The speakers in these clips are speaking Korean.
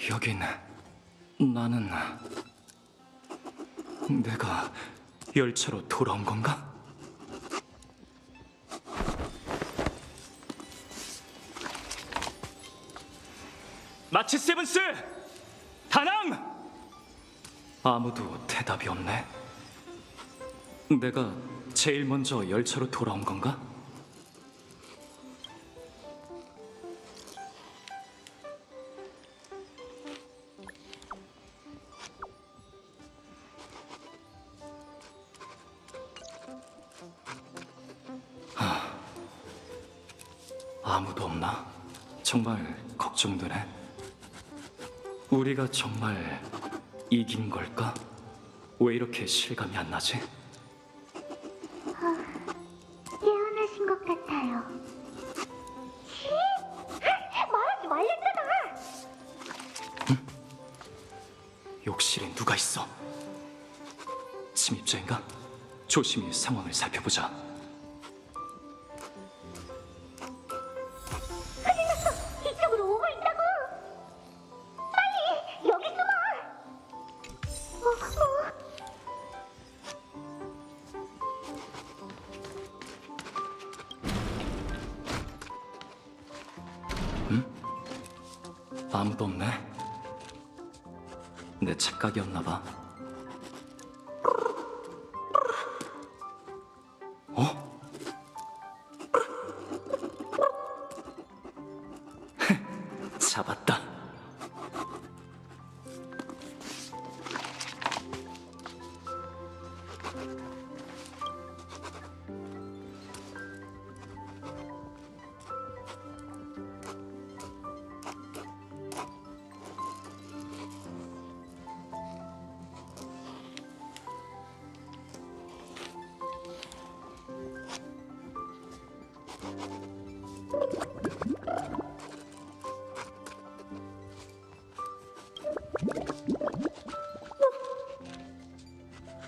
여긴 나는 내가 열차로 돌아온 건가? 마치 세븐스! 다낭! 아무도 대답이 없네. 내가 제일 먼저 열차로 돌아온 건가? 아무도 없나? 정말 걱정되네. 우리가 정말 이긴 걸까? 왜 이렇게 실감이 안 나지? 깨어나신 것 같아요. 말하지 말랬잖아. 욕실에 누가 있어? 침입자인가? 조심히 상황을 살펴보자. 이쪽으로 오고 있다고. 빨리 여기 숨어. 아무도 없네. 내 착각이었나 봐. 어? 잡았다.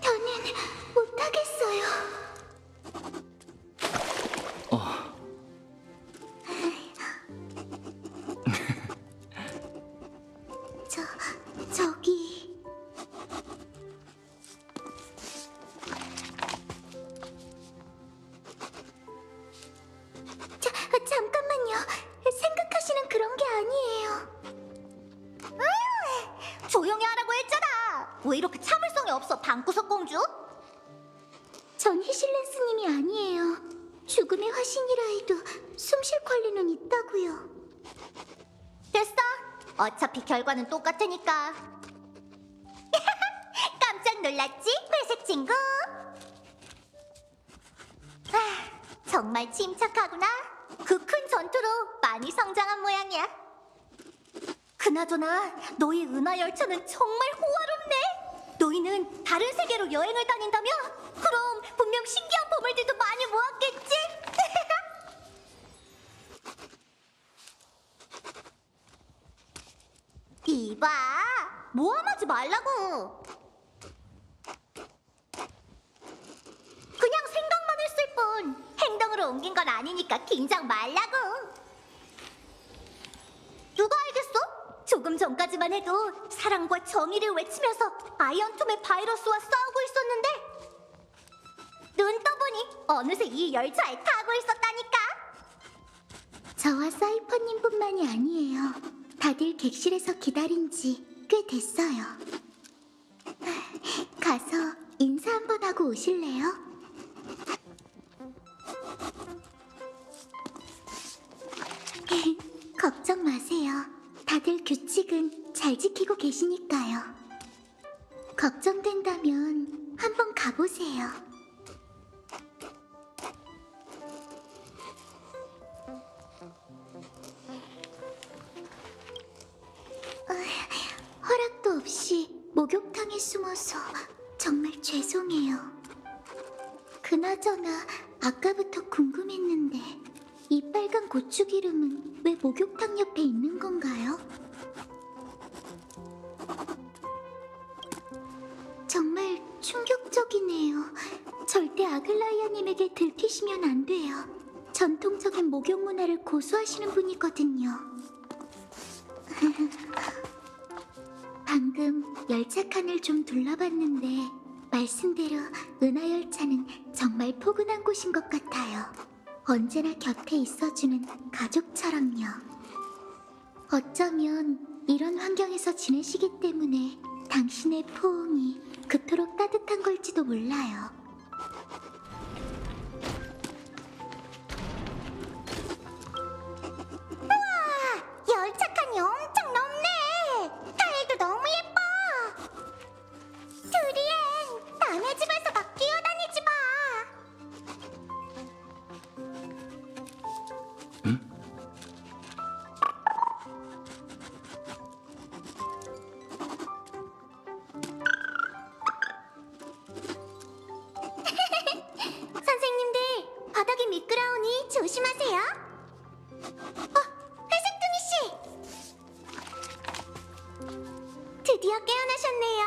저는 못하겠어요. 저기 잠깐만요. 생각하시는 그런 게 아니에요. 조용히 하라고 했잖아. 왜 이렇게 참을성이 없어, 방구석 공주? 전 히실렌스님이 아니에요. 죽음의 화신이라 해도 숨 쉴 권리는 있다고요. 됐어. 어차피 결과는 똑같으니까. 깜짝 놀랐지, 회색 친구? 정말 침착하구나. 그 큰 전투로 많이 성장한 모양이야. 그나저나 너희 은하 열차는 정말 호화롭네. 너희는 다른 세계로 여행을 다닌다며? 그럼 분명 신기한 보물들도 많이 모았겠지? 이봐, 모함하지 말라고. 그냥 생각만 했을 뿐 행동으로 옮긴 건 아니니까 긴장 말라고. 누가 알겠어? 조금 전까지만 해도 사랑과 정의를 외치면서 아이언톰의 바이러스와 싸우고 있었는데 눈 떠보니 어느새 이 열차에 타고 있었다니까. 저와 사이퍼님뿐만이 아니에요. 다들 객실에서 기다린 지 꽤 됐어요. 가서 인사 한번 하고 오실래요? 걱정 마세요. 다들 규칙은 잘 지키고 계시니까요. 걱정된다면 한번 가보세요. 허락도 없이 목욕탕에 숨어서 정말 죄송해요. 그나저나 아까부터 궁금했는데 이 빨간 고추기름은 왜 목욕탕 옆에 있는 건가요? 정말 충격적이네요. 절대 아글라이아님에게 들키시면 안 돼요. 전통적인 목욕 문화를 고수하시는 분이거든요. 방금 열차 칸을 좀 둘러봤는데 말씀대로 은하열차는 정말 포근한 곳인 것 같아요. 언제나 곁에 있어주는 가족처럼요. 어쩌면 이런 환경에서 지내시기 때문에 당신의 포옹이 그토록 따뜻한 걸지도 몰라요. 우와! 열차 칸이 엄청 넓네! 타일도 너무 예뻐! 두리엔, 남의 집에서 막 뛰어다니지 마! 선생님들, 바닥이 미끄러우니 조심하세요. 회색둥이 씨! 드디어 깨어나셨네요.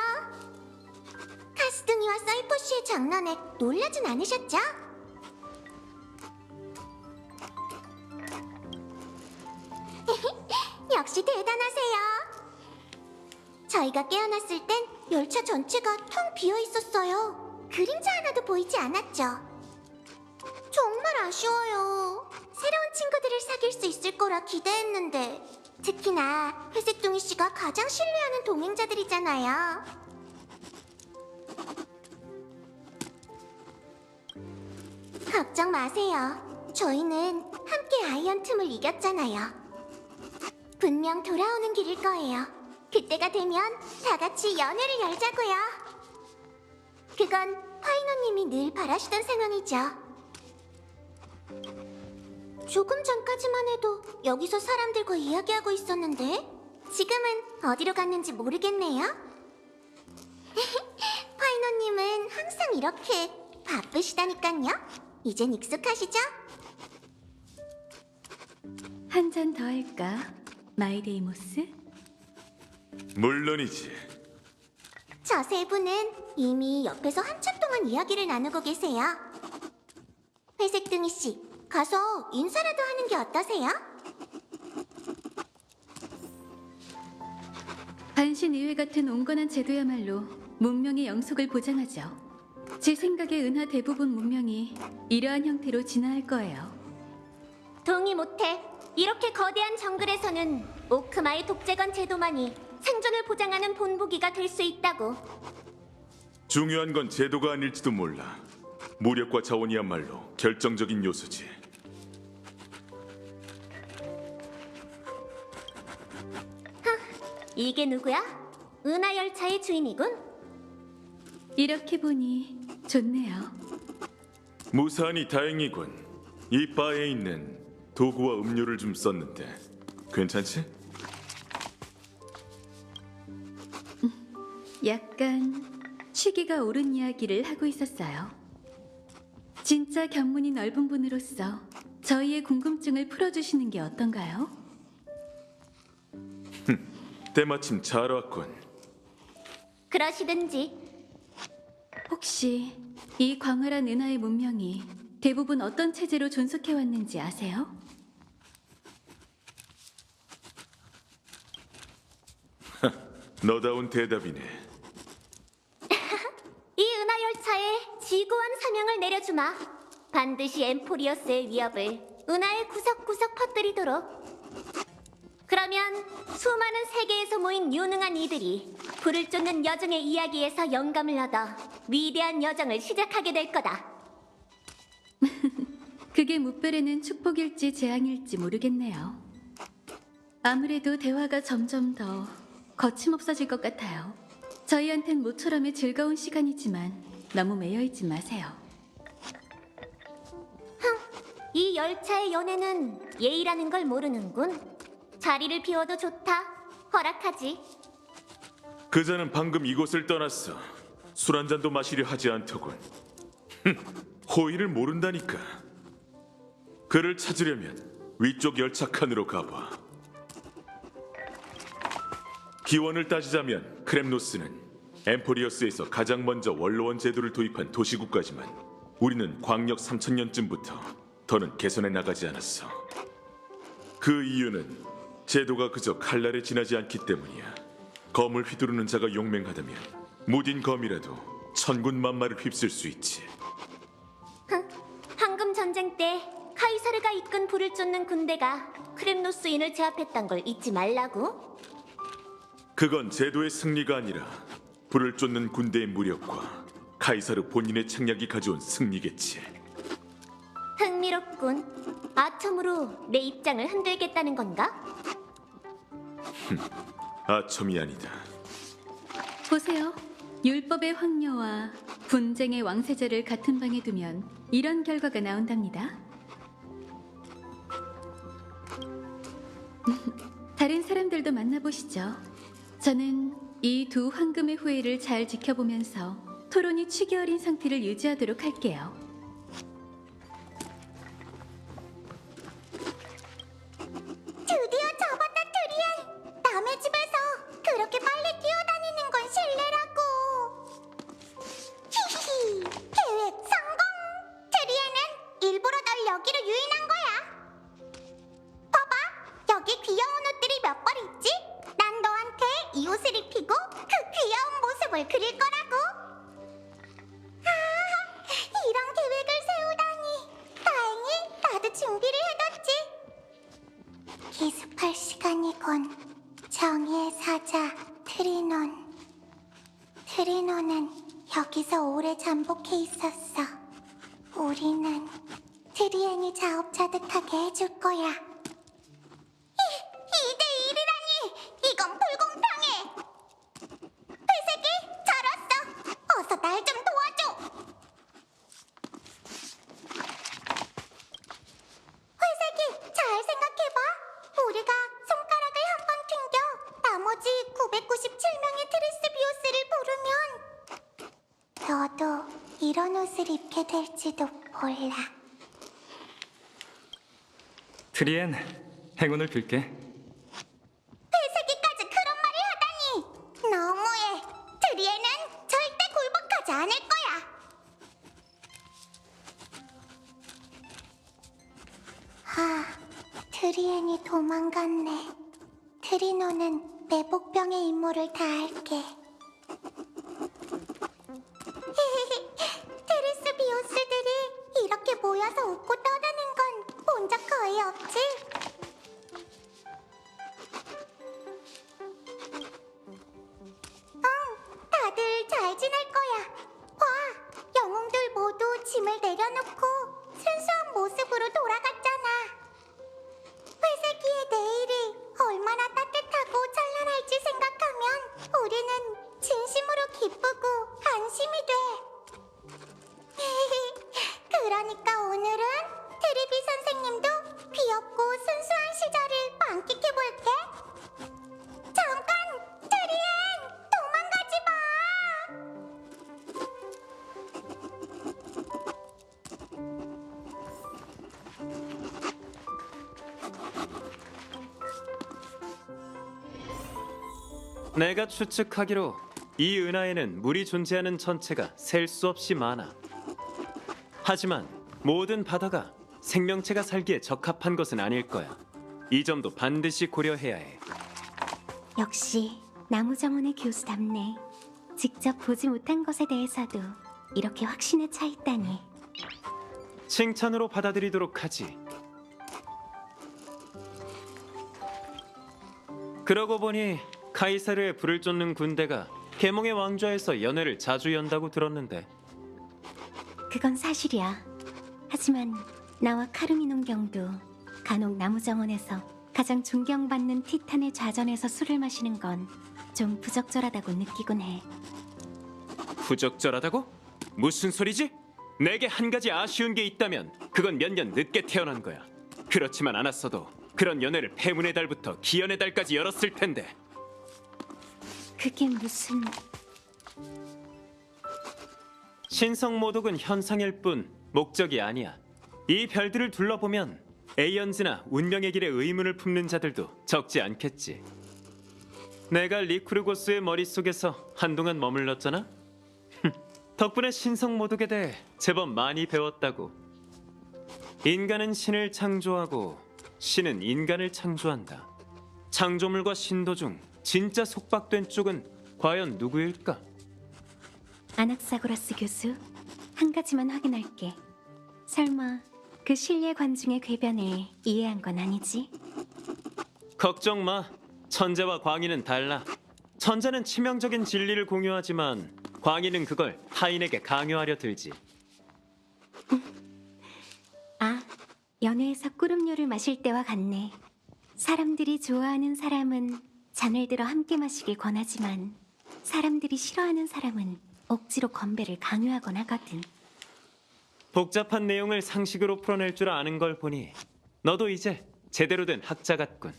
가스둥이와 사이퍼 씨의 장난에 놀라진 않으셨죠? 역시 대단하세요. 저희가 깨어났을 땐 열차 전체가 텅 비어 있었어요. 그림자 하나도 보이지 않았죠. 정말 아쉬워요. 새로운 친구들을 사귈 수 있을 거라 기대했는데. 특히나 회색둥이 씨가 가장 신뢰하는 동행자들이잖아요. 걱정 마세요. 저희는 함께 아이언 틈을 이겼잖아요. 분명 돌아오는 길일 거예요. 그때가 되면 다 같이 연애를 열자고요. 그건 파이너님이 늘 바라시던 상황이죠. 조금 전까지만 해도 여기서 사람들과 이야기하고 있었는데 지금은 어디로 갔는지 모르겠네요. 파이너님은 항상 이렇게 바쁘시다니깐요. 이젠 익숙하시죠? 한 잔 더 할까, 마이데이모스? 물론이지. 저 세 분은 이미 옆에서 한참 동안 이야기를 나누고 계세요. 회색둥이 씨, 가서 인사라도 하는 게 어떠세요? 반신의회 같은 온건한 제도야말로 문명의 영속을 보장하죠. 제 생각에 은하 대부분 문명이 이러한 형태로 진화할 거예요. 동의 못해. 이렇게 거대한 정글에서는 오크마의 독재건 제도만이 생존을 보장하는 본보기가 될 수 있다고. 중요한 건 제도가 아닐지도 몰라. 무력과 자원이야말로 결정적인 요소지. 이게 누구야? 은하열차의 주인이군? 이렇게 보니 좋네요. 무사하니 다행이군. 이 바에 있는 도구와 음료를 좀 썼는데 괜찮지? 약간 취기가 오른 이야기를 하고 있었어요. 진짜 견문이 넓은 분으로서 저희의 궁금증을 풀어주시는 게 어떤가요? 때마침 잘 왔군. 그러시든지. 혹시 이 광활한 은하의 문명이 대부분 어떤 체제로 존속해왔는지 아세요? 너다운 대답이네. 이 은하열차에 지고한 사명을 내려주마. 반드시 엠포리어스의 위협을 은하의 구석구석 퍼뜨리도록. 그러면 수많은 세계에서 모인 유능한 이들이 불을 쫓는 여정의 이야기에서 영감을 얻어 위대한 여정을 시작하게 될 거다. 그게 무별에는 축복일지 재앙일지 모르겠네요. 아무래도 대화가 점점 더 거침없어질 것 같아요. 저희한텐 모처럼의 즐거운 시간이지만 너무 매여있지 마세요. 이 열차의 연애는 예의라는 걸 모르는군. 자리를 비워도 좋다. 허락하지. 그자는 방금 이곳을 떠났어. 술 한 잔도 마시려 하지 않더군. 호의를 모른다니까. 그를 찾으려면 위쪽 열차 칸으로 가봐. 기원을 따지자면 크렘노스는 엠포리어스에서 가장 먼저 원로원 제도를 도입한 도시국가지만 우리는 광역 3000년쯤부터 더는 개선해 나가지 않았어. 그 이유는 제도가 그저 칼날에 지나지 않기 때문이야. 검을 휘두르는 자가 용맹하다면 무딘 검이라도 천군만마를 휩쓸 수 있지. 황금 전쟁 때 카이사르가 이끈 불을 쫓는 군대가 크렘노스인을 제압했던 걸 잊지 말라고. 그건 제도의 승리가 아니라 불을 쫓는 군대의 무력과 카이사르 본인의 책략이 가져온 승리겠지. 흥미롭군. 아첨으로 내 입장을 흔들겠다는 건가? 아첨이 아니다. 보세요. 율법의 황녀와 분쟁의 왕세자를 같은 방에 두면 이런 결과가 나온답니다. 다른 사람들도 만나보시죠. 저는 이 두 황금의 후예를 잘 지켜보면서 토론이 취기 어린 상태를 유지하도록 할게요. 드디어 잡았다, 트리엔. 남의 집에서 그렇게 빨리 뛰어다니는 건 실례라고. 히히히, 계획 성공. 트리엔은 일부러 널 여기로 유인한 거야. 봐봐, 여기 귀여운 옷들이 몇 벌 있지? 난 너한테 이 옷을 입히고 그 귀여운 모습을 그릴 거라고. 아, 이런 계획을 세우다니. 다행히 나도 준비를 해뒀지. 기습할 시간이군. 정의의 사자 트리논. 트리논은 여기서 오래 잠복해 있었어. 우리는 트리엔이 자업자득하게 해줄 거야. 2대1이라니! 이건 불공평해! 회색이 잘 왔어! 어서 날 좀 도와줘! 회색이 잘 생각해봐. 우리가 손가락을 한 번 튕겨 나머지 997명의 트리스비우스를 부르면 너도 이런 옷을 입게 될지도 몰라. 트리엔, 행운을 빌게. 회색이까지 그런 말을 하다니! 너무해. 트리에는 절대 굴복하지 않을 거야. 트리엔이 도망갔네. 트리노는 내 복병의 임무를 다할게. 트리스비우스들이 이렇게 모여서 웃고 떠드는 건 본 적 거의 없지? 다들 잘 지낼 거야. 봐, 영웅들 모두 짐을 내려놓고 순수한 모습으로 돌아갔잖아. 회색이의 내일이 얼마나 따뜻하고 찬란할지 생각하면 우리는 진심으로 기쁘고 안심이 돼. 그러니까 오늘은 트리비 선생님도 귀엽고 순수한 시절을 만끽해볼게. 잠깐! 트리엔! 도망가지 마! 내가 추측하기로 이 은하에는 물이 존재하는 천체가 셀 수 없이 많아. 하지만 모든 바다가 생명체가 살기에 적합한 것은 아닐 거야. 이 점도 반드시 고려해야 해. 역시 나무정원의 교수답네. 직접 보지 못한 것에 대해서도 이렇게 확신에 차 있다니. 칭찬으로 받아들이도록 하지. 그러고 보니 카이사르의 불을 쫓는 군대가 계몽의 왕좌에서 연회를 자주 연다고 들었는데. 그건 사실이야. 하지만 나와 카루미 농경도 간혹 나무정원에서 가장 존경받는 티탄의 좌전에서 술을 마시는 건 좀 부적절하다고 느끼곤 해. 부적절하다고? 무슨 소리지? 내게 한 가지 아쉬운 게 있다면 그건 몇 년 늦게 태어난 거야. 그렇지만 않았어도 그런 연회를 폐문의 달부터 기연의 달까지 열었을 텐데. 그게 무슨... 신성 모독은 현상일 뿐 목적이 아니야. 이 별들을 둘러보면 에이언즈나 운명의 길에 의문을 품는 자들도 적지 않겠지. 내가 리쿠르고스의 머릿속에서 한동안 머물렀잖아? 덕분에 신성 모독에 대해 제법 많이 배웠다고. 인간은 신을 창조하고 신은 인간을 창조한다. 창조물과 신도 중 진짜 속박된 쪽은 과연 누구일까? 아낙사고라스 교수, 한 가지만 확인할게. 설마 그 실례 관중의 궤변을 이해한 건 아니지? 걱정 마. 천재와 광희는 달라. 천재는 치명적인 진리를 공유하지만 광희는 그걸 타인에게 강요하려 들지. 아, 연회에서 꿀음료를 마실 때와 같네. 사람들이 좋아하는 사람은 잔을 들어 함께 마시길 권하지만 사람들이 싫어하는 사람은 억지로 건배를 강요하곤 하거든. 복잡한 내용을 상식으로 풀어낼 줄 아는 걸 보니 너도 이제 제대로 된 학자 같군.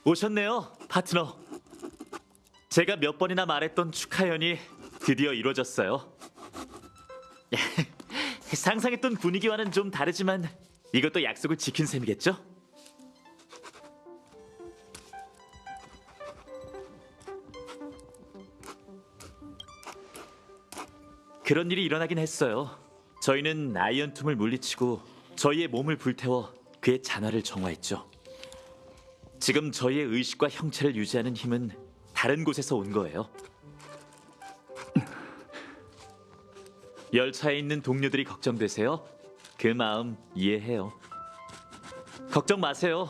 오셨네요, 파트너. 제가 몇 번이나 말했던 축하연이 드디어 이루어졌어요. 상상했던 분위기와는 좀 다르지만 이것도 약속을 지킨 셈이겠죠? 그런 일이 일어나긴 했어요. 저희는 아이언툼을 물리치고 저희의 몸을 불태워 그의 잔화를 정화했죠. 지금 저희의 의식과 형체를 유지하는 힘은 다른 곳에서 온 거예요. 열차에 있는 동료들이 걱정되세요? 그 마음 이해해요. 걱정 마세요.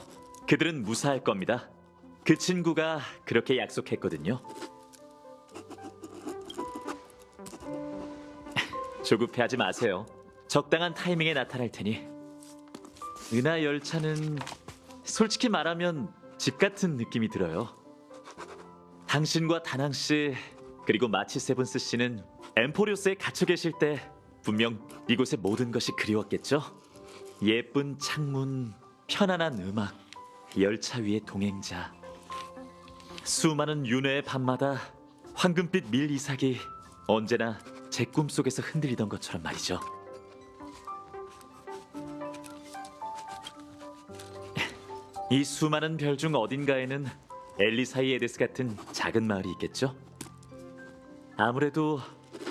그들은 무사할 겁니다. 그 친구가 그렇게 약속했거든요. 조급해하지 마세요. 적당한 타이밍에 나타날 테니. 은하 열차는 솔직히 말하면 집 같은 느낌이 들어요. 당신과 다낭 씨 그리고 마치 세븐스 씨는 엠포리오스에 갇혀 계실 때 분명 이곳의 모든 것이 그리웠겠죠? 예쁜 창문, 편안한 음악, 열차 위의 동행자, 수많은 윤회의 밤마다 황금빛 밀 이삭이 언제나 제 꿈속에서 흔들리던 것처럼 말이죠. 이 수많은 별 중 어딘가에는 엘리사이에데스 같은 작은 마을이 있겠죠? 아무래도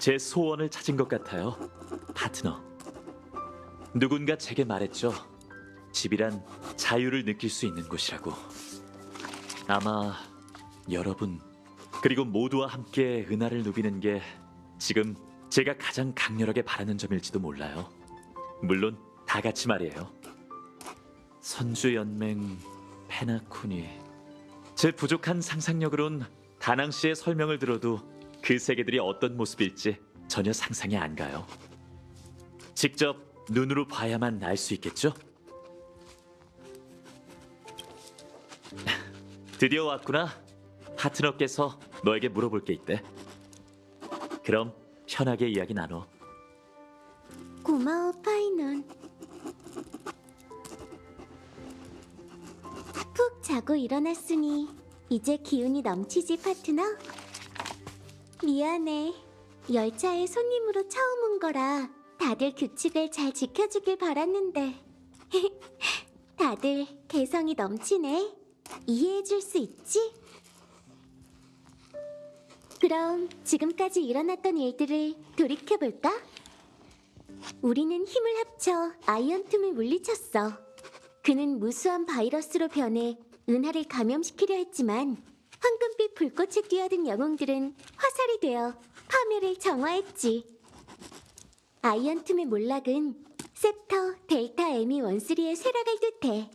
제 소원을 찾은 것 같아요, 파트너. 누군가 제게 말했죠. 집이란 자유를 느낄 수 있는 곳이라고. 아마 여러분 그리고 모두와 함께 은하를 누비는 게 지금 제가 가장 강렬하게 바라는 점일지도 몰라요. 물론 다 같이 말이에요. 선주연맹, 페나쿠니. 제 부족한 상상력으론 다낭 씨의 설명을 들어도 그 세계들이 어떤 모습일지 전혀 상상이 안 가요. 직접 눈으로 봐야만 알 수 있겠죠? 드디어 왔구나. 파트너께서 너에게 물어볼 게 있대. 그럼 편하게 이야기 나눠. 고마워, 파이넌. 푹 자고 일어났으니 이제 기운이 넘치지, 파트너? 미안해. 열차에 손님으로 처음 온 거라 다들 규칙을 잘 지켜주길 바랐는데 다들 개성이 넘치네. 이해해줄 수 있지? 그럼 지금까지 일어났던 일들을 돌이켜볼까? 우리는 힘을 합쳐 아이언툼을 물리쳤어. 그는 무수한 바이러스로 변해 은하를 감염시키려 했지만 황금빛 불꽃에 뛰어든 영웅들은 화살이 되어 파멸을 정화했지. 아이언툼의 몰락은 셉터 델타 에미 원스리의 쇠락을 뜻해.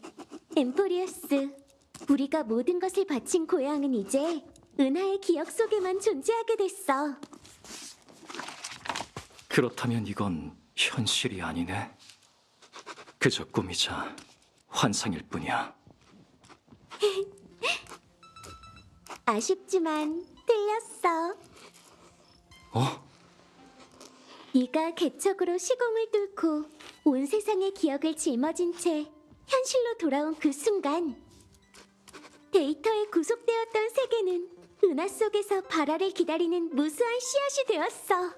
엠포리어스, 우리가 모든 것을 바친 고향은 이제 은하의 기억 속에만 존재하게 됐어. 그렇다면 이건 현실이 아니네. 그저 꿈이자 환상일 뿐이야. 아쉽지만 틀렸어. 어? 네가 개척으로 시공을 뚫고 온 세상의 기억을 짊어진 채 현실로 돌아온 그 순간, 데이터에 구속되었던 세계는 은하 속에서 발화를 기다리는 무수한 씨앗이 되었어.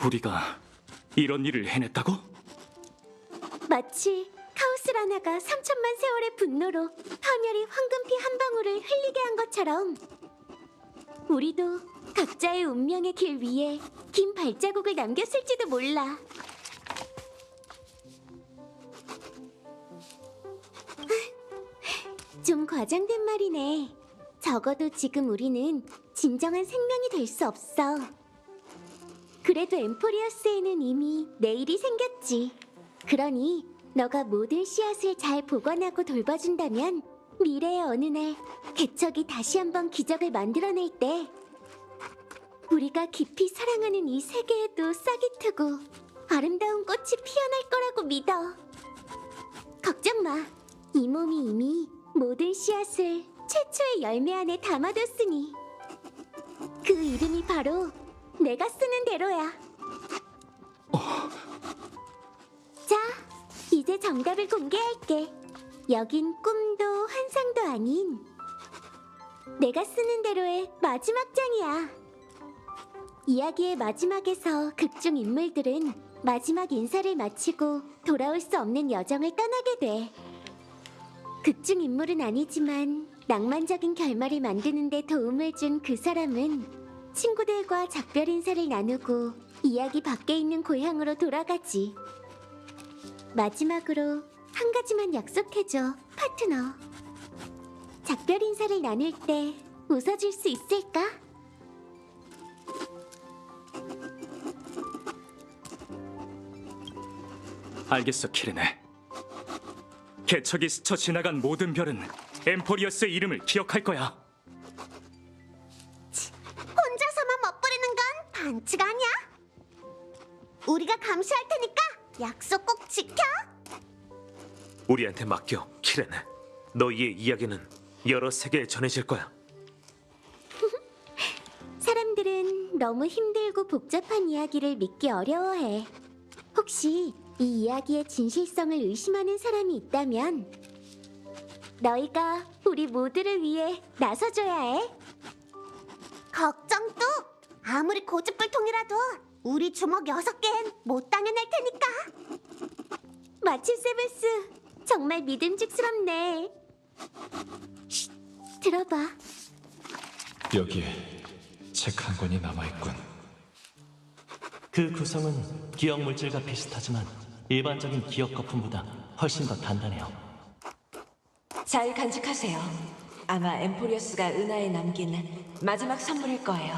우리가 이런 일을 해냈다고? 마치 하우스 라나가 3천만 세월의 분노로 파멸이 황금피 한 방울을 흘리게 한 것처럼 우리도 각자의 운명의 길 위에 긴 발자국을 남겼을지도 몰라. 좀 과장된 말이네. 적어도 지금 우리는 진정한 생명이 될 수 없어. 그래도 엠포리어스에는 이미 내일이 생겼지. 그러니 너가 모든 씨앗을 잘 보관하고 돌봐준다면 미래의 어느 날 개척이 다시 한번 기적을 만들어낼 때 우리가 깊이 사랑하는 이 세계에도 싹이 트고 아름다운 꽃이 피어날 거라고 믿어. 걱정 마. 이 몸이 이미 모든 씨앗을 최초의 열매 안에 담아뒀으니 그 이름이 바로 내가 쓰는 대로야. 자, 이제 정답을 공개할게. 여긴 꿈도 환상도 아닌 내가 쓰는 대로의 마지막 장이야. 이야기의 마지막에서 극중 인물들은 마지막 인사를 마치고 돌아올 수 없는 여정을 떠나게 돼. 극중 인물은 아니지만 낭만적인 결말을 만드는 데 도움을 준 그 사람은 친구들과 작별 인사를 나누고 이야기 밖에 있는 고향으로 돌아가지. 마지막으로 한 가지만 약속해줘, 파트너. 작별 인사를 나눌 때 웃어줄 수 있을까? 알겠어, 키르네. 개척이 스쳐 지나간 모든 별은 엠포리어스의 이름을 기억할 거야. 혼자서만 멋부리는 건 반칙 아니야? 우리가 감시할 테니까 약속 꼭 지켜. 우리한테 맡겨, 키레네. 너희의 이야기는 여러 세계에 전해질 거야. 사람들은 너무 힘들고 복잡한 이야기를 믿기 어려워해. 혹시 이 이야기의 진실성을 의심하는 사람이 있다면 너희가 우리 모두를 위해 나서줘야 해. 걱정 뚝. 아무리 고집불통이라도 우리 주먹 6개엔 못 당해낼 테니까. 마치 세븐스, 정말 믿음직스럽네. 쉿, 들어봐. 여기에 책 한 권이 남아있군. 그 구성은 기억 물질과 비슷하지만 일반적인 기억 거품보다 훨씬 더 단단해요. 잘 간직하세요. 아마 엠포리어스가 은하에 남긴 마지막 선물일 거예요.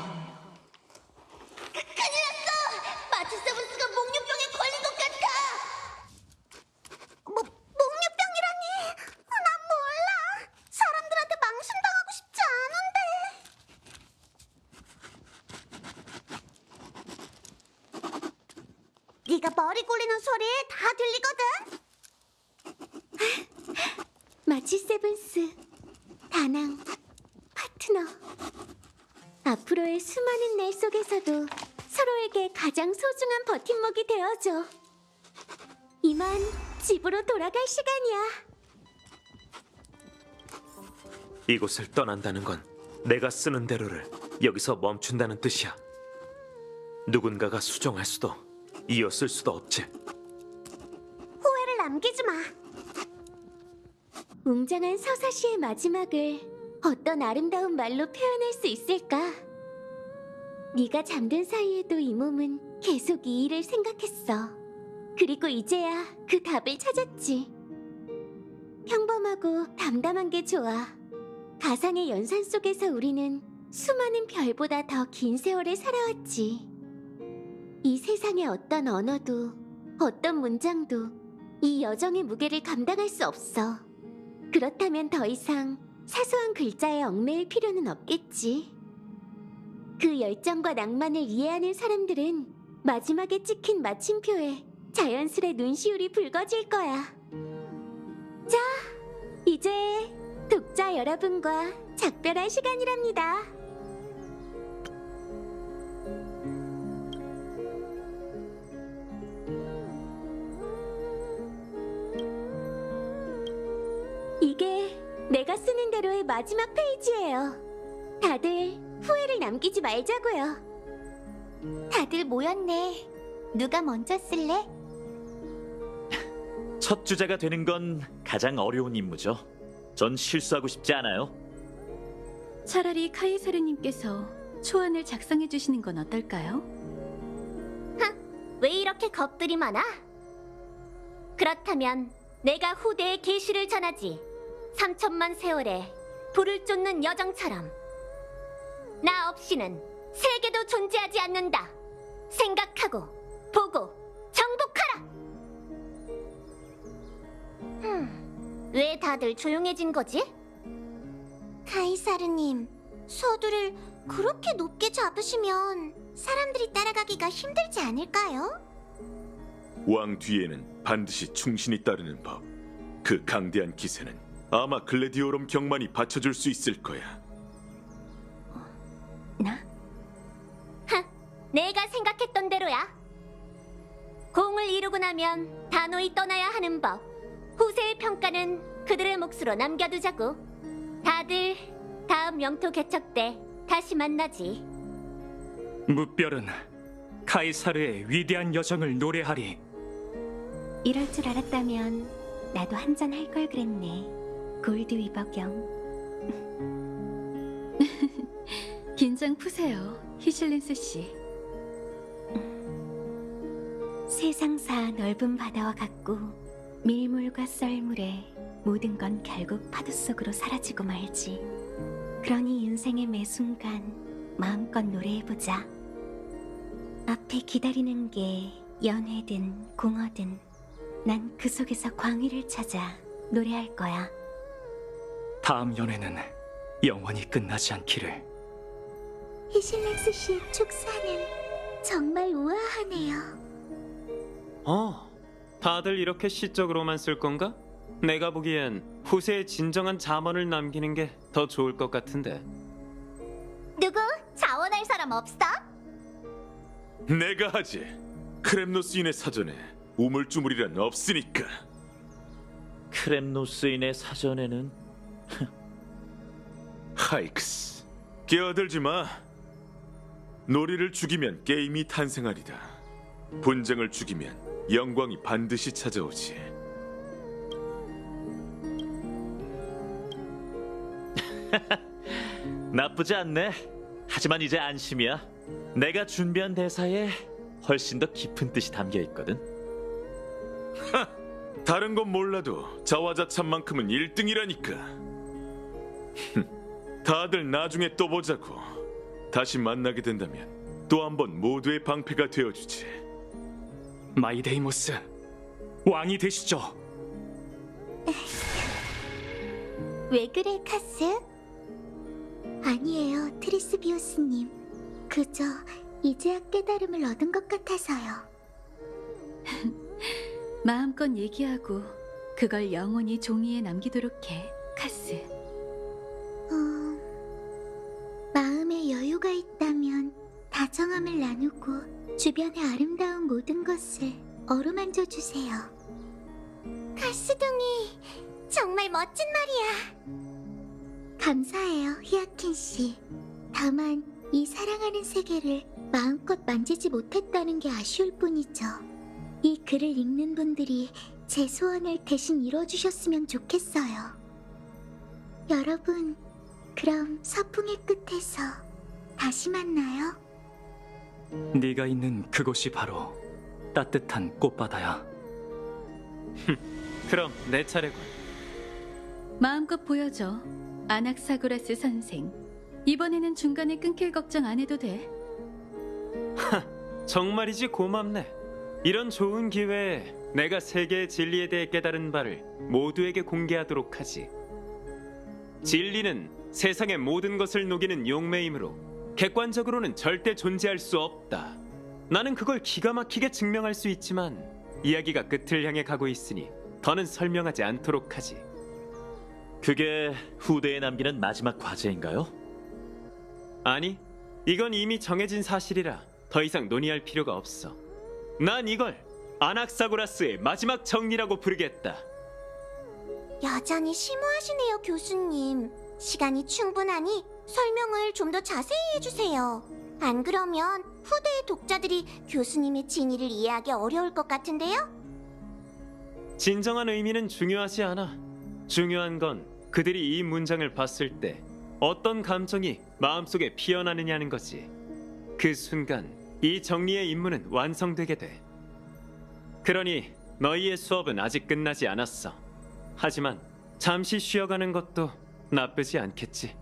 큰일 났어. 마치 세븐스가 목류병에 걸린 것 같아. 목류병이라니? 난 몰라. 사람들한테 망신당하고 싶지 않은데. 네가 머리 굴리는 소리 다 들리거든. 마치 세븐스, 다낭, 파트너. 앞으로의 수많은 날 속에서도 서로에게 가장 소중한 버팀목이 되어줘. 이만 집으로 돌아갈 시간이야. 이곳을 떠난다는 건 내가 쓰는 대로를 여기서 멈춘다는 뜻이야. 누군가가 수정할 수도 이었을 수도 없지. 후회를 남기지 마. 웅장한 서사시의 마지막을 어떤 아름다운 말로 표현할 수 있을까? 네가 잠든 사이에도 이 몸은 계속 이 일을 생각했어. 그리고 이제야 그 답을 찾았지. 평범하고 담담한 게 좋아. 가상의 연산 속에서 우리는 수많은 별보다 더 긴 세월을 살아왔지. 이 세상의 어떤 언어도 어떤 문장도 이 여정의 무게를 감당할 수 없어. 그렇다면 더 이상 사소한 글자에 얽매일 필요는 없겠지. 그 열정과 낭만을 이해하는 사람들은 마지막에 찍힌 마침표에 자연스레 눈시울이 붉어질 거야. 자, 이제 독자 여러분과 작별할 시간이랍니다. 이게 내가 쓰는 대로의 마지막 페이지예요. 다들 후회를 남기지 말자고요. 다들 모였네. 누가 먼저 쓸래? 첫 주자가 되는 건 가장 어려운 임무죠. 전 실수하고 싶지 않아요. 차라리 카이사르님께서 초안을 작성해 주시는 건 어떨까요? 왜 이렇게 겁들이 많아? 그렇다면 내가 후대에 계시를 전하지. 3천만 세월에 불을 쫓는 여정처럼. 나 없이는 세계도 존재하지 않는다. 생각하고 보고 정복하라. 왜 다들 조용해진 거지? 카이사르님, 서두를 그렇게 높게 잡으시면 사람들이 따라가기가 힘들지 않을까요? 왕 뒤에는 반드시 충신이 따르는 법. 그 강대한 기세는 아마 글래디오롬 경만이 받쳐줄 수 있을 거야. 나? 내가 생각했던 대로야. 공을 이루고 나면 단호히 떠나야 하는 법. 후세의 평가는 그들의 몫으로 남겨두자고. 다들 다음 영토 개척 때 다시 만나지. 무별은 카이사르의 위대한 여정을 노래하리. 이럴 줄 알았다면 나도 한잔 할 걸 그랬네. 골드 위버경. 긴장 푸세요, 히실렌스 씨. 세상사 넓은 바다와 같고 밀물과 썰물에 모든 건 결국 파도 속으로 사라지고 말지. 그러니 인생의 매 순간 마음껏 노래해보자. 앞에 기다리는 게 연회든 공허든 난 그 속에서 광희를 찾아 노래할 거야. 다음 연애는 영원히 끝나지 않기를. 히실렉스 씨의 축사는 정말 우아하네요. 다들 이렇게 시적으로만 쓸 건가? 내가 보기엔 후세의 진정한 자문을 남기는 게 더 좋을 것 같은데. 누구 자원할 사람 없어? 내가 하지. 크렘노스인의 사전에 우물쭈물이란 없으니까. 크렘노스인의 사전에는 하이크스, 끼어들지 마. 놀이를 죽이면 게임이 탄생하리다. 분쟁을 죽이면 영광이 반드시 찾아오지. 나쁘지 않네. 하지만 이제 안심이야. 내가 준비한 대사에 훨씬 더 깊은 뜻이 담겨 있거든. 다른 건 몰라도 자화자찬만큼은 1등이라니까. 다들 나중에 또 보자고. 다시 만나게 된다면 또 한 번 모두의 방패가 되어주지. 마이데이모스, 왕이 되시죠. 왜 그래, 카스? 아니에요, 트리스비우스님. 그저 이제야 깨달음을 얻은 것 같아서요. 마음껏 얘기하고 그걸 영원히 종이에 남기도록 해, 카스. 마음에 여유가 있다면 다정함을 나누고 주변의 아름다운 모든 것을 어루만져 주세요. 카스둥이, 정말 멋진 말이야. 감사해요, 히아킨 씨. 다만 이 사랑하는 세계를 마음껏 만지지 못했다는 게 아쉬울 뿐이죠. 이 글을 읽는 분들이 제 소원을 대신 이뤄주셨으면 좋겠어요. 여러분, 그럼 서풍의 끝에서 다시 만나요. 네가 있는 그곳이 바로 따뜻한 꽃바다야. 그럼 내 차례군. 마음껏 보여줘, 아낙사고라스 선생. 이번에는 중간에 끊길 걱정 안 해도 돼. 정말이지 고맙네. 이런 좋은 기회에 내가 세계의 진리에 대해 깨달은 바를 모두에게 공개하도록 하지. 진리는 세상의 모든 것을 녹이는 용매이므로 객관적으로는 절대 존재할 수 없다. 나는 그걸 기가 막히게 증명할 수 있지만 이야기가 끝을 향해 가고 있으니 더는 설명하지 않도록 하지. 그게 후대에 남기는 마지막 과제인가요? 아니, 이건 이미 정해진 사실이라 더 이상 논의할 필요가 없어. 난 이걸 아낙사고라스의 마지막 정리라고 부르겠다. 여전히 심오하시네요, 교수님. 시간이 충분하니 설명을 좀 더 자세히 해주세요. 안 그러면 후대의 독자들이 교수님의 진의를 이해하기 어려울 것 같은데요? 진정한 의미는 중요하지 않아. 중요한 건 그들이 이 문장을 봤을 때 어떤 감정이 마음속에 피어나느냐는 거지. 그 순간 이 정리의 임무는 완성되게 돼. 그러니 너희의 수업은 아직 끝나지 않았어. 하지만 잠시 쉬어가는 것도 나쁘지 않겠지.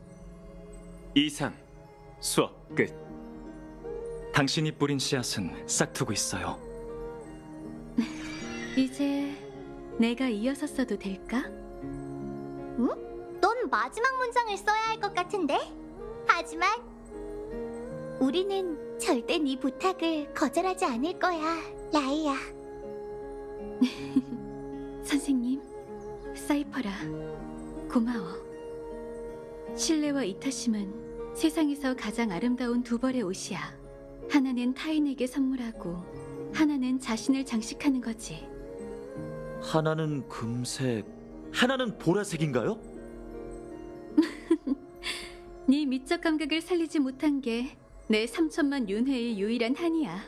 이상 수업 끝. 당신이 뿌린 씨앗은 싹트고 있어요. 이제 내가 이어서 써도 될까? 응? 넌 마지막 문장을 써야 할 것 같은데? 하지만 우리는 절대 네 부탁을 거절하지 않을 거야, 라이야. 선생님, 사이퍼라, 고마워. 신뢰와 이타심은 세상에서 가장 아름다운 두 벌의 옷이야. 하나는 타인에게 선물하고 하나는 자신을 장식하는 거지. 하나는 금색, 하나는 보라색인가요? 네 미적 감각을 살리지 못한 게 내 3천만 윤회의 유일한 한이야.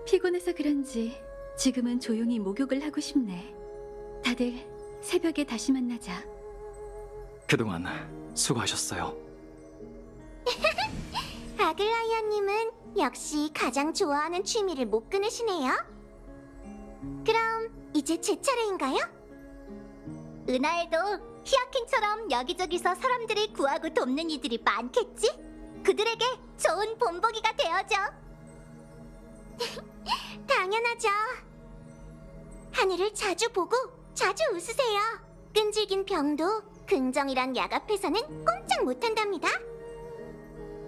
피곤해서 그런지 지금은 조용히 목욕을 하고 싶네. 다들 새벽에 다시 만나자. 그동안 수고하셨어요. 아글라이아님은 역시 가장 좋아하는 취미를 못 끊으시네요. 그럼 이제 제 차례인가요? 은하에도 히아킹처럼 여기저기서 사람들을 구하고 돕는 이들이 많겠지? 그들에게 좋은 본보기가 되어줘. 당연하죠. 하늘을 자주 보고 자주 웃으세요. 끈질긴 병도 긍정이란 약 앞에서는 꼼짝 못한답니다.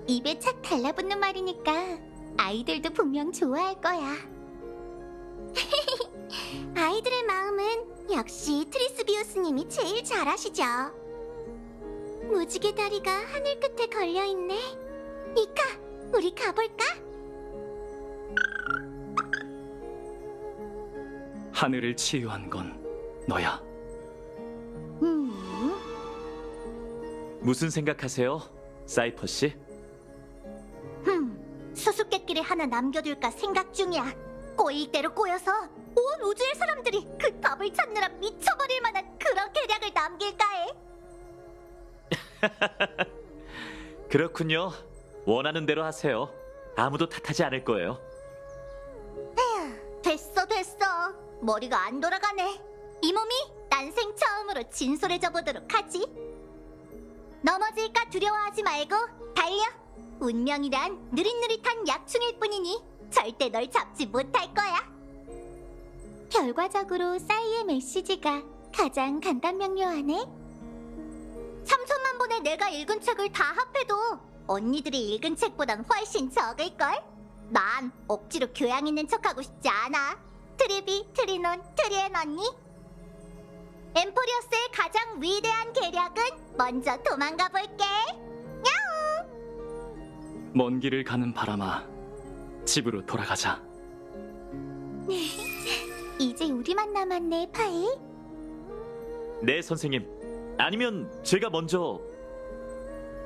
입에 착 달라붙는 말이니까 아이들도 분명 좋아할 거야. 아이들의 마음은 역시 트리스비우스님이 제일 잘 아시죠. 무지개 다리가 하늘 끝에 걸려있네. 미카, 우리 가볼까? 하늘을 치유한 건 너야. 무슨 생각하세요, 사이퍼 씨? 수수께끼를 하나 남겨둘까 생각 중이야. 꼬일 대로 꼬여서 온 우주의 사람들이 그 답을 찾느라 미쳐버릴 만한 그런 계략을 남길까 해. 그렇군요. 원하는 대로 하세요. 아무도 탓하지 않을 거예요. 됐어. 머리가 안 돌아가네. 이 몸이 난생 처음으로 진솔해져 보도록 하지. 넘어질까 두려워하지 말고 달려. 운명이란 느릿느릿한 약충일 뿐이니 절대 널 잡지 못할 거야. 결과적으로 싸이의 메시지가 가장 간단명료하네. 3천만 번의 내가 읽은 책을 다 합해도 언니들이 읽은 책보단 훨씬 적을걸? 난 억지로 교양 있는 척하고 싶지 않아. 트리비, 트리논, 트리엔 언니. 엠포리어스의 가장 위대한 계략은 먼저 도망가 볼게. 먼 길을 가는 바람아, 집으로 돌아가자. 이제 우리만 남았네, 파이. 네, 선생님. 아니면 제가 먼저...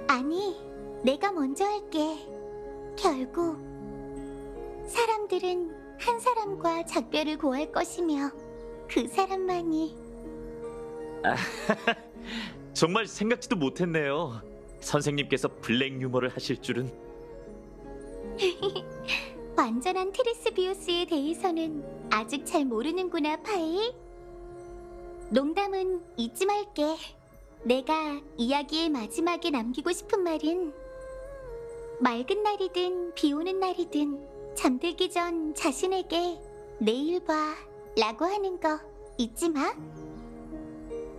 아니, 내가 먼저 할게. 결국 사람들은 한 사람과 작별을 고할 것이며 그 사람만이... 정말 생각지도 못했네요. 선생님께서 블랙 유머를 하실 줄은. 완전한 트리스비우스에 대해서는 아직 잘 모르는구나, 파이. 농담은 잊지 말게. 내가 이야기의 마지막에 남기고 싶은 말은 맑은 날이든 비 오는 날이든 잠들기 전 자신에게 내일 봐 라고 하는 거 잊지 마.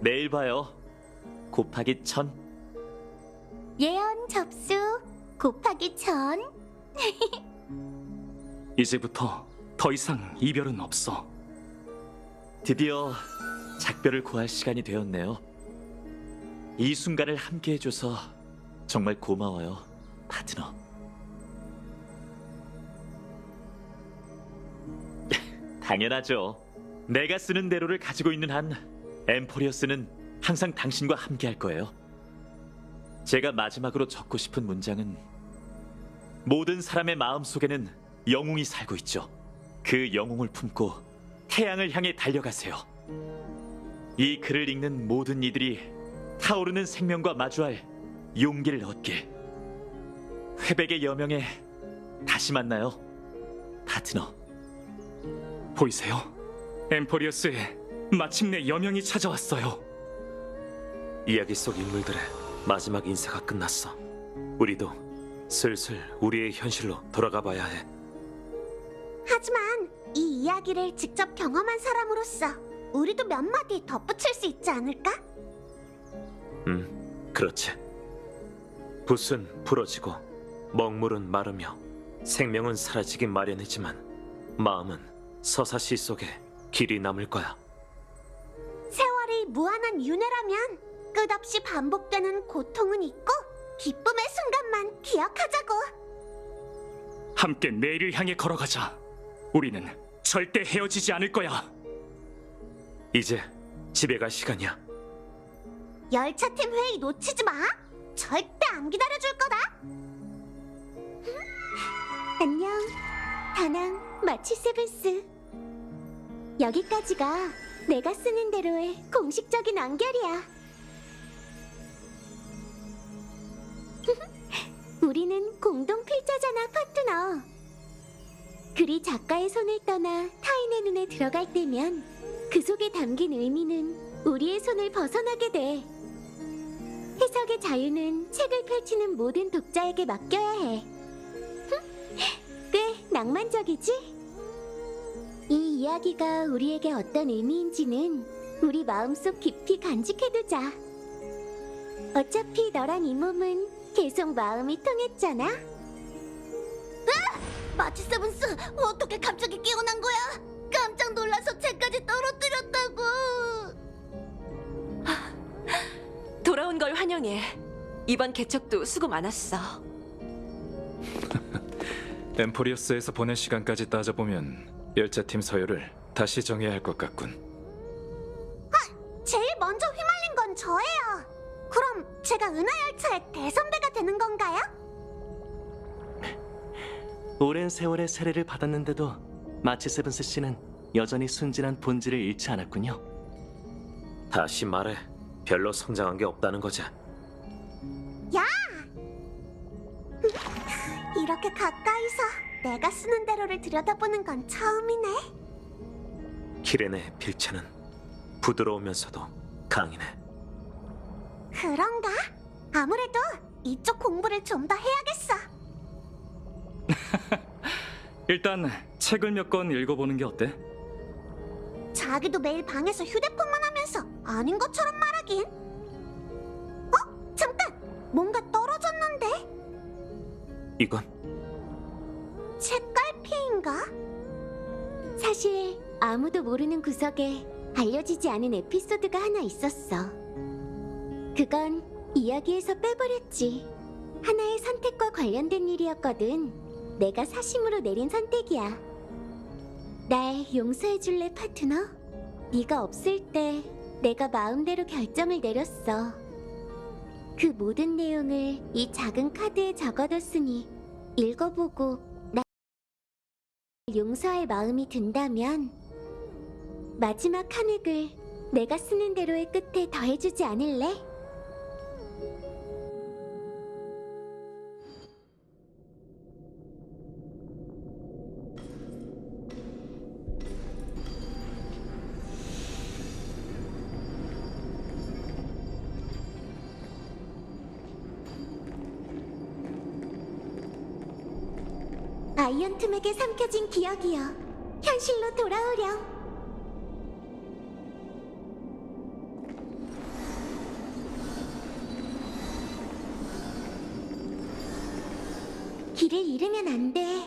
내일 봐요. 곱하기 1000. 예언 접수 곱하기 1000. 이제부터 더 이상 이별은 없어. 드디어 작별을 구할 시간이 되었네요. 이 순간을 함께 해줘서 정말 고마워요, 파트너. 당연하죠. 내가 쓰는 대로를 가지고 있는 한 엠포리어스는 항상 당신과 함께 할 거예요. 제가 마지막으로 적고 싶은 문장은 모든 사람의 마음속에는 영웅이 살고 있죠. 그 영웅을 품고 태양을 향해 달려가세요. 이 글을 읽는 모든 이들이 타오르는 생명과 마주할 용기를 얻길. 회백의 여명에 다시 만나요, 파트너. 보이세요? 엠포리어스에 마침내 여명이 찾아왔어요. 이야기 속 인물들의 마지막 인사가 끝났어. 우리도 슬슬 우리의 현실로 돌아가 봐야 해. 하지만 이 이야기를 직접 경험한 사람으로서 우리도 몇 마디 덧붙일 수 있지 않을까? 그렇지. 붓은 부러지고 먹물은 마르며 생명은 사라지기 마련이지만 마음은 서사시 속에 길이 남을 거야. 세월이 무한한 윤회라면 끝없이 반복되는 고통은 있고 기쁨의 순간만 기억하자고. 함께 내일을 향해 걸어가자. 우리는 절대 헤어지지 않을 거야. 이제 집에 갈 시간이야. 열차팀 회의 놓치지 마. 절대 안 기다려줄 거다. 안녕, 다낭 마치 세븐스. 여기까지가 내가 쓰는 대로의 공식적인 완결이야. 우리는 공동 필자잖아, 파트너. 글이 작가의 손을 떠나 타인의 눈에 들어갈 때면 그 속에 담긴 의미는 우리의 손을 벗어나게 돼. 해석의 자유는 책을 펼치는 모든 독자에게 맡겨야 해. 꽤 낭만적이지? 이 이야기가 우리에게 어떤 의미인지는 우리 마음속 깊이 간직해두자. 어차피 너랑 이 몸은 계속 마음이 통했잖아. 마치 세븐스, 어떻게 갑자기 깨어난 거야? 깜짝 놀라서 책까지 떨어뜨렸다고. 돌아온 걸 환영해. 이번 개척도 수고 많았어. 엠포리어스에서 보낸 시간까지 따져보면 열차팀 서열을 다시 정해야 할 것 같군. 제일 먼저 휘말린 건 저예요. 그럼 제가 은하열차의 대선배가 되는 건가요? 오랜 세월의 세례를 받았는데도 마치 세븐스 씨는 여전히 순진한 본질을 잃지 않았군요. 다시 말해, 별로 성장한 게 없다는 거지. 야! 이렇게 가까이서 내가 쓰는 대로를 들여다보는 건 처음이네. 키렌의 필체는 부드러우면서도 강인해. 그런가? 아무래도 이쪽 공부를 좀 더 해야겠어. 일단 책을 몇 권 읽어보는 게 어때? 자기도 매일 방에서 휴대폰만 하면서 아닌 것처럼 말하긴. 잠깐! 뭔가 떨어졌는데? 이건 책갈피인가? 사실 아무도 모르는 구석에 알려지지 않은 에피소드가 하나 있었어. 그건 이야기에서 빼버렸지. 하나의 선택과 관련된 일이었거든. 내가 사심으로 내린 선택이야. 날 용서해줄래, 파트너? 네가 없을 때 내가 마음대로 결정을 내렸어. 그 모든 내용을 이 작은 카드에 적어뒀으니 읽어보고 날 용서할 마음이 든다면 마지막 한 획을 내가 쓰는 대로의 끝에 더해주지 않을래? 아이언 틈에게 삼켜진 기억이여, 현실로 돌아오렴. 길을 잃으면 안 돼.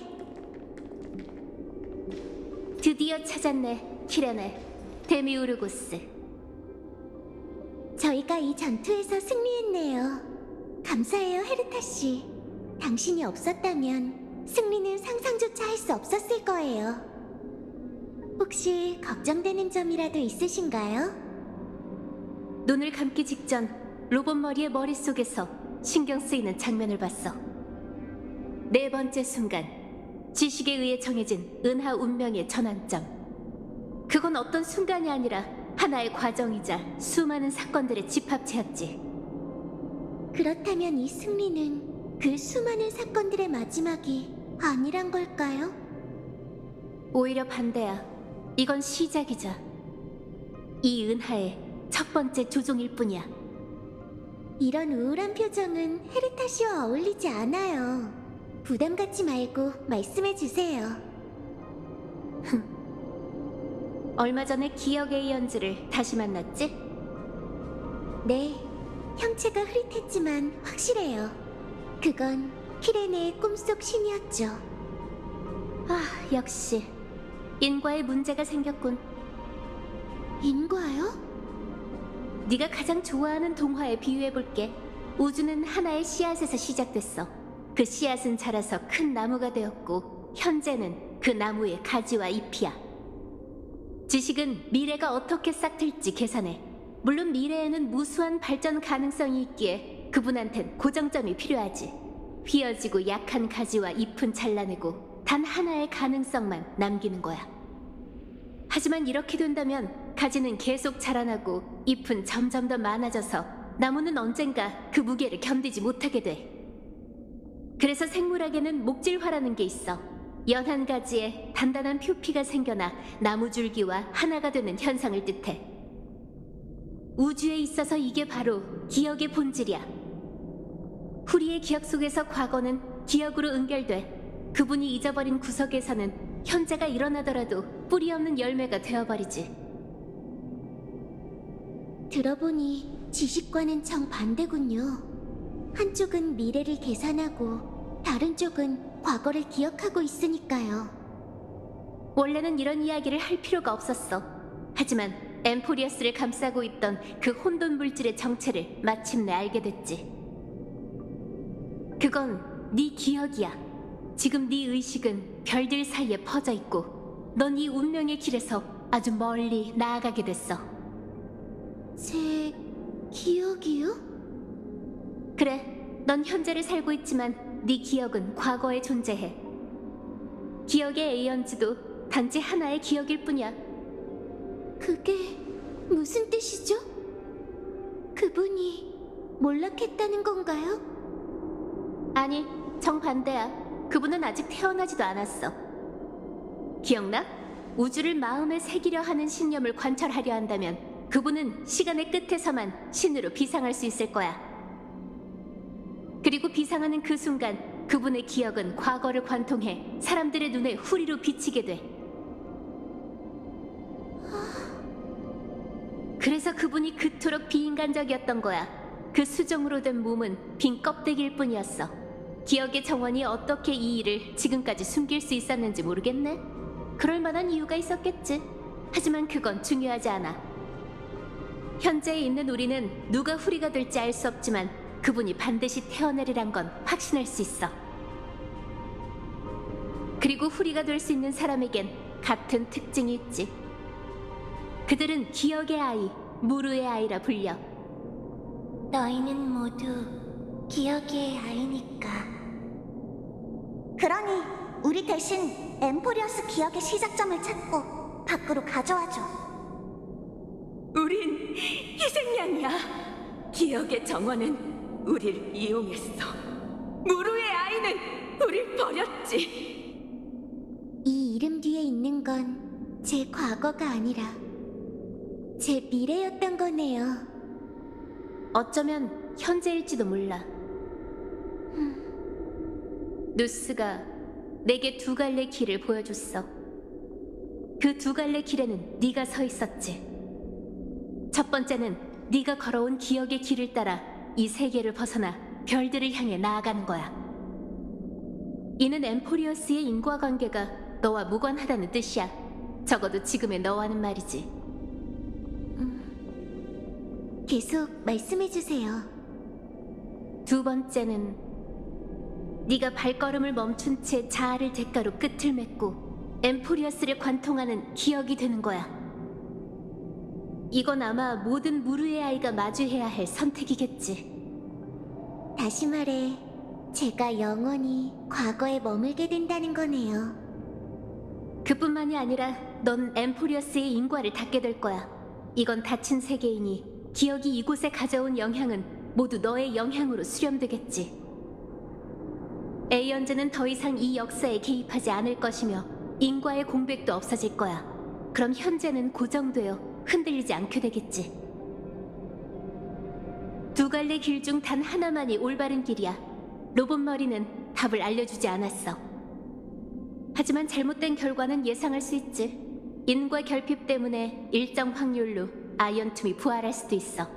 드디어 찾았네, 키레네. 데미우르고스. 저희가 이 전투에서 승리했네요. 감사해요, 헤르타 씨. 당신이 없었다면 승리는 상상조차 할 수 없었을 거예요. 혹시 걱정되는 점이라도 있으신가요? 눈을 감기 직전 로봇 머리의 머릿속에서 신경 쓰이는 장면을 봤어. 네 번째 순간, 지식에 의해 정해진 은하 운명의 전환점. 그건 어떤 순간이 아니라 하나의 과정이자 수많은 사건들의 집합체였지. 그렇다면 이 승리는 그 수많은 사건들의 마지막이 아니란 걸까요? 오히려 반대야. 이건 시작이자 이 은하의 첫 번째 조종일 뿐이야. 이런 우울한 표정은 헤르타시와 어울리지 않아요. 부담 갖지 말고 말씀해 주세요. 얼마 전에 기억 에이언즈를 다시 만났지? 네, 형체가 흐릿했지만 확실해요. 그건 키레네의 꿈속 신이었죠. 아, 역시 인과에 문제가 생겼군. 인과요? 네가 가장 좋아하는 동화에 비유해볼게. 우주는 하나의 씨앗에서 시작됐어. 그 씨앗은 자라서 큰 나무가 되었고 현재는 그 나무의 가지와 잎이야. 지식은 미래가 어떻게 싹틀지 계산해. 물론 미래에는 무수한 발전 가능성이 있기에 그분한텐 고정점이 필요하지. 휘어지고 약한 가지와 잎은 잘라내고 단 하나의 가능성만 남기는 거야. 하지만 이렇게 된다면 가지는 계속 자라나고 잎은 점점 더 많아져서 나무는 언젠가 그 무게를 견디지 못하게 돼. 그래서 생물학에는 목질화라는 게 있어. 연한 가지에 단단한 표피가 생겨나 나무줄기와 하나가 되는 현상을 뜻해. 우주에 있어서 이게 바로 기억의 본질이야. 후리의 기억 속에서 과거는 기억으로 연결돼 그분이 잊어버린 구석에서는 현재가 일어나더라도 뿌리 없는 열매가 되어버리지. 들어보니 지식과는 정반대군요. 한쪽은 미래를 계산하고 다른 쪽은 과거를 기억하고 있으니까요. 원래는 이런 이야기를 할 필요가 없었어. 하지만 엠포리어스를 감싸고 있던 그 혼돈 물질의 정체를 마침내 알게 됐지. 그건 네 기억이야. 지금 네 의식은 별들 사이에 퍼져 있고 넌 이 운명의 길에서 아주 멀리 나아가게 됐어. 제 기억이요? 그래, 넌 현재를 살고 있지만 네 기억은 과거에 존재해. 기억의 에이언즈도 단지 하나의 기억일 뿐이야. 그게 무슨 뜻이죠? 그분이 몰락했다는 건가요? 아니, 정반대야. 그분은 아직 태어나지도 않았어. 기억나? 우주를 마음에 새기려 하는 신념을 관철하려 한다면 그분은 시간의 끝에서만 신으로 비상할 수 있을 거야. 그리고 비상하는 그 순간 그분의 기억은 과거를 관통해 사람들의 눈에 후리로 비치게 돼. 그래서 그분이 그토록 비인간적이었던 거야. 그 수정으로 된 몸은 빈 껍데기일 뿐이었어. 기억의 정원이 어떻게 이 일을 지금까지 숨길 수 있었는지 모르겠네. 그럴 만한 이유가 있었겠지. 하지만 그건 중요하지 않아. 현재에 있는 우리는 누가 후리가 될지 알 수 없지만 그분이 반드시 태어나리란 건 확신할 수 있어. 그리고 후리가 될 수 있는 사람에겐 같은 특징이 있지. 그들은 기억의 아이, 무르의 아이라 불려. 너희는 모두 기억의 아이니까. 그러니 우리 대신 엠포리어스 기억의 시작점을 찾고 밖으로 가져와줘. 우린 희생양이야. 기억의 정원은 우릴 이용했어. 무르의 아이는 우릴 버렸지. 이 이름 뒤에 있는 건 제 과거가 아니라 제 미래였던 거네요. 어쩌면 현재일지도 몰라. 누스가 내게 두 갈래 길을 보여줬어. 그 두 갈래 길에는 네가 서 있었지. 첫 번째는 네가 걸어온 기억의 길을 따라 이 세계를 벗어나 별들을 향해 나아가는 거야. 이는 엠포리어스의 인과관계가 너와 무관하다는 뜻이야. 적어도 지금의 너와는 말이지. 계속 말씀해주세요. 두 번째는 네가 발걸음을 멈춘 채 자아를 대가로 끝을 맺고 엠포리어스를 관통하는 기억이 되는 거야. 이건 아마 모든 무르의 아이가 마주해야 할 선택이겠지. 다시 말해, 제가 영원히 과거에 머물게 된다는 거네요. 그뿐만이 아니라 넌 엠포리어스의 인과를 닫게 될 거야. 이건 닫힌 세계이니 기억이 이곳에 가져온 영향은 모두 너의 영향으로 수렴되겠지. 에이언즈는 더 이상 이 역사에 개입하지 않을 것이며 인과의 공백도 없어질 거야. 그럼 현재는 고정되어 흔들리지 않게 되겠지. 두 갈래 길 중 단 하나만이 올바른 길이야. 로봇 머리는 답을 알려주지 않았어. 하지만 잘못된 결과는 예상할 수 있지. 인과 결핍 때문에 일정 확률로 아이언툼이 부활할 수도 있어.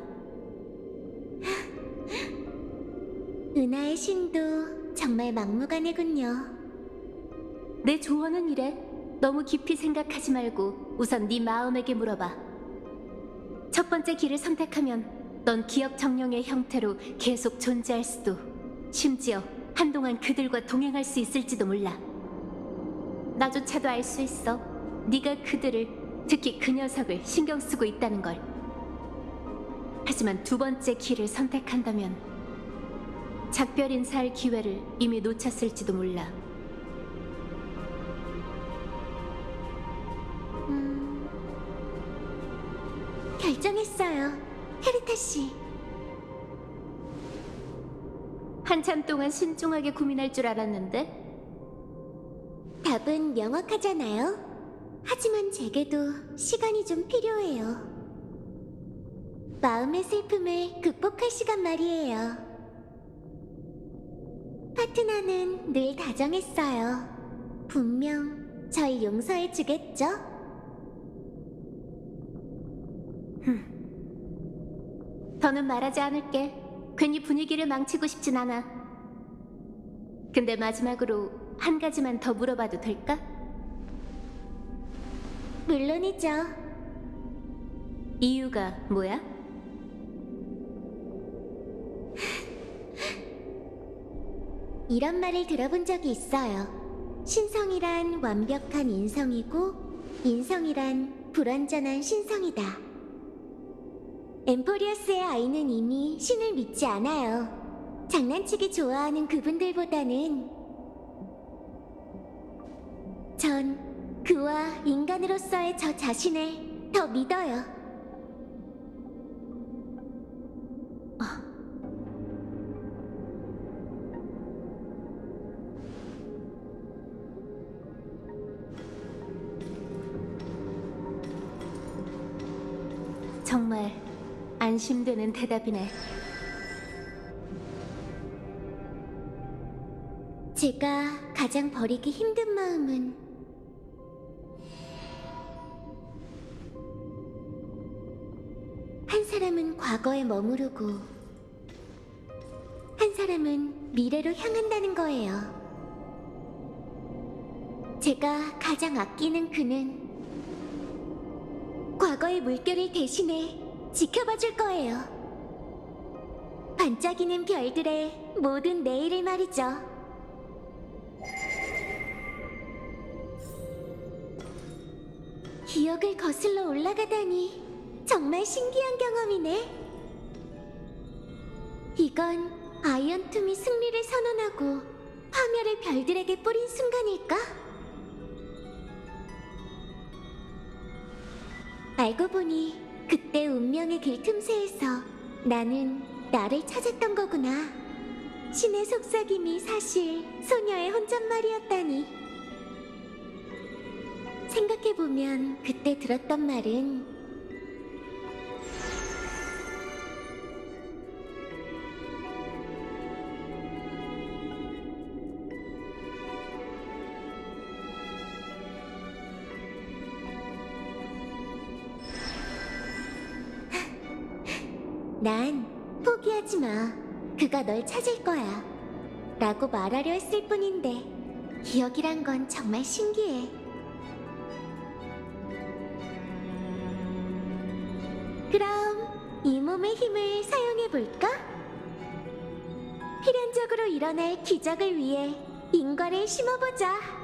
은하의 신도 정말 막무가내군요. 내 조언은 이래. 너무 깊이 생각하지 말고 우선 네 마음에게 물어봐. 첫 번째 길을 선택하면 넌 기억 정령의 형태로 계속 존재할 수도, 심지어 한동안 그들과 동행할 수 있을지도 몰라. 나조차도 알 수 있어. 네가 그들을, 특히 그 녀석을 신경 쓰고 있다는 걸. 하지만 두 번째 길을 선택한다면 작별 인사할 기회를 이미 놓쳤을지도 몰라. 결정했어요, 헤리타 씨. 한참 동안 신중하게 고민할 줄 알았는데 답은 명확하잖아요. 하지만 제게도 시간이 좀 필요해요. 마음의 슬픔을 극복할 시간 말이에요. 파트너는 늘 다정했어요. 분명 절 용서해 주겠죠? 더는 말하지 않을게. 괜히 분위기를 망치고 싶진 않아. 근데 마지막으로 한 가지만 더 물어봐도 될까? 물론이죠. 이유가 뭐야? 이런 말을 들어본 적이 있어요. 신성이란 완벽한 인성이고 인성이란 불완전한 신성이다. 엠포리어스의 아이는 이미 신을 믿지 않아요. 장난치기 좋아하는 그분들보다는 전 그와 인간으로서의 저 자신을 더 믿어요. 정말 안심되는 대답이네. 제가 가장 버리기 힘든 마음은 한 사람은 과거에 머무르고 한 사람은 미래로 향한다는 거예요. 제가 가장 아끼는 그는 과거의 물결을 대신해 지켜봐 줄 거예요. 반짝이는 별들의 모든 내일을 말이죠. 기억을 거슬러 올라가다니 정말 신기한 경험이네. 이건 아이언툼이 승리를 선언하고 파멸을 별들에게 뿌린 순간일까? 알고 보니 그때 운명의 길 틈새에서 나는 나를 찾았던 거구나. 신의 속삭임이 사실 소녀의 혼잣말이었다니. 생각해보면 그때 들었던 말은 난 포기하지 마. 그가 널 찾을 거야. 라고 말하려 했을 뿐인데 기억이란 건 정말 신기해. 그럼 이 몸의 힘을 사용해 볼까? 필연적으로 일어날 기적을 위해 인과를 심어보자.